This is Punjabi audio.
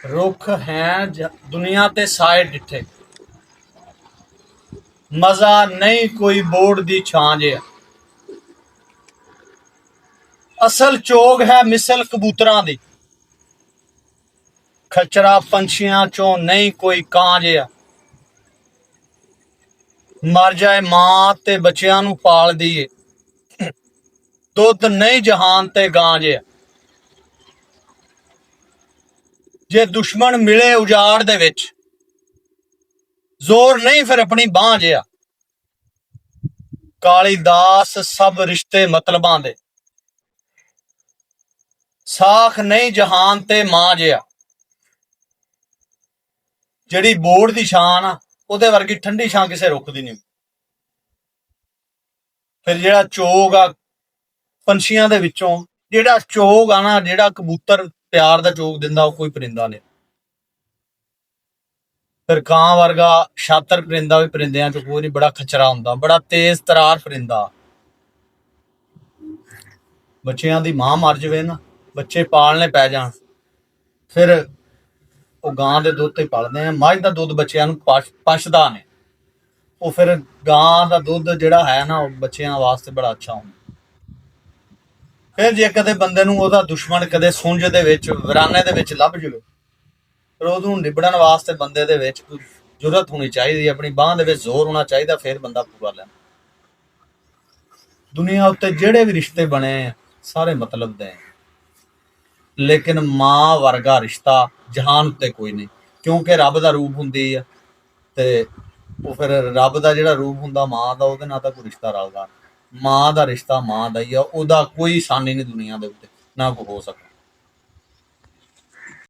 रुख हैं दुनिया ते साए डिठे, मजा नहीं कोई बोर्ड दी छां जिहा। असल चोग है मिसल कबूतरां दी, खचरा पंछियां चों नहीं कोई कां जिहा। मर जाए मां ते बच्चियां नूं पालदी ए, दुध नहीं जहान ते गां जिहा। जे दुश्मन मिले उजाड़ दे विच, जोर नहीं फिर अपनी बांह जिहा। कालीदास सब रिश्ते मतलबां दे, साख नहीं जहान ते मां जिहा। ਜਿਹੜੀ ਬੋੜ ਦੀ ਛਾਂ ਨਾ ਉਹਦੇ ਵਰਗੀ ਠੰਡੀ ਛਾਂ ਕਿਸੇ ਰੁੱਖ ਦੀ ਨਹੀਂ। ਫਿਰ ਜਿਹੜਾ ਚੋਗ ਆ ਪੰਛੀਆਂ ਦੇ ਵਿੱਚੋਂ, ਜਿਹੜਾ ਚੋਗ ਆ ਨਾ, ਜਿਹੜਾ ਕਬੂਤਰ ਪਿਆਰ ਦਾ ਚੋਗ ਦਿੰਦਾ, ਉਹ ਕੋਈ ਪਰਿੰਦਾ ਨਹੀਂ। ਫਿਰ ਕਾਂ ਵਰਗਾ ਛਾਤਰ ਪਰਿੰਦਾ ਵੀ ਪਰਿੰਦਿਆਂ ਚ ਕੋਈ ਨਹੀਂ, ਬੜਾ ਖਚਰਾ ਹੁੰਦਾ, ਬੜਾ ਤੇਜ਼ ਤਰਾਰ ਪਰਿੰਦਾ। ਬੱਚਿਆਂ ਦੀ ਮਾਂ ਮਰ ਜਾਵੇ ਨਾ, ਬੱਚੇ ਪਾਲਣੇ ਪੈ ਜਾਣ, ਫਿਰ ਉਹ ਗਾਂ ਦੇ ਦੁੱਧ ਤੇ ਪਲਦੇ ਆ। ਮੱਝ ਦਾ ਦੁੱਧ ਬੱਚਿਆਂ ਨੂੰ ਪਚਦਾ ਨੇ, ਉਹ ਫਿਰ ਗਾਂ ਦਾ ਦੁੱਧ ਜਿਹੜਾ ਹੈ ਨਾ, ਉਹ ਬੱਚਿਆਂ ਵਾਸਤੇ ਬੜਾ ਅੱਛਾ ਹੁੰਦਾ। ਫਿਰ ਜੇ ਕਦੇ ਬੰਦੇ ਨੂੰ ਉਹਦਾ ਦੁਸ਼ਮਣ ਕਦੇ ਸੁੰਝ ਦੇ ਵਿੱਚ, ਵਿਰਾਨੇ ਦੇ ਵਿੱਚ ਲੱਭ ਜਾਵੇ, ਫਿਰ ਉਹਨੂੰ ਨਿਬੜਨ ਵਾਸਤੇ ਬੰਦੇ ਦੇ ਵਿੱਚ ਕੋਈ ਜ਼ਰੂਰਤ ਹੋਣੀ ਚਾਹੀਦੀ, ਆਪਣੀ ਬਾਂਹ ਦੇ ਵਿੱਚ ਜ਼ੋਰ ਹੋਣਾ ਚਾਹੀਦਾ, ਫਿਰ ਬੰਦਾ ਪੂਰਾ ਲੈਂਦਾ। ਦੁਨੀਆ ਉੱਤੇ ਜਿਹੜੇ ਵੀ ਰਿਸ਼ਤੇ ਬਣੇ ਸਾਰੇ ਮਤਲਬ ਦੇ, ਲੇਕਿਨ ਮਾਂ ਵਰਗਾ ਰਿਸ਼ਤਾ ਜਹਾਨ ਉੱਤੇ ਕੋਈ ਨਹੀਂ, ਕਿਉਂਕਿ ਰੱਬ ਦਾ ਰੂਪ ਹੁੰਦੀ ਆ, ਤੇ ਉਹ ਫਿਰ ਰੱਬ ਦਾ ਜਿਹੜਾ ਰੂਪ ਹੁੰਦਾ ਮਾਂ ਦਾ, ਉਹਦੇ ਨਾਲ ਤਾਂ ਕੋਈ ਰਿਸ਼ਤਾ ਰਲਦਾ। ਮਾਂ ਦਾ ਰਿਸ਼ਤਾ ਮਾਂ ਦਾ ਹੀ ਆ, ਉਹਦਾ ਕੋਈ ਸਾਨੀ ਨਹੀਂ ਦੁਨੀਆ ਦੇ ਉੱਤੇ, ਨਾ ਕੋਈ ਹੋ ਸਕਦਾ।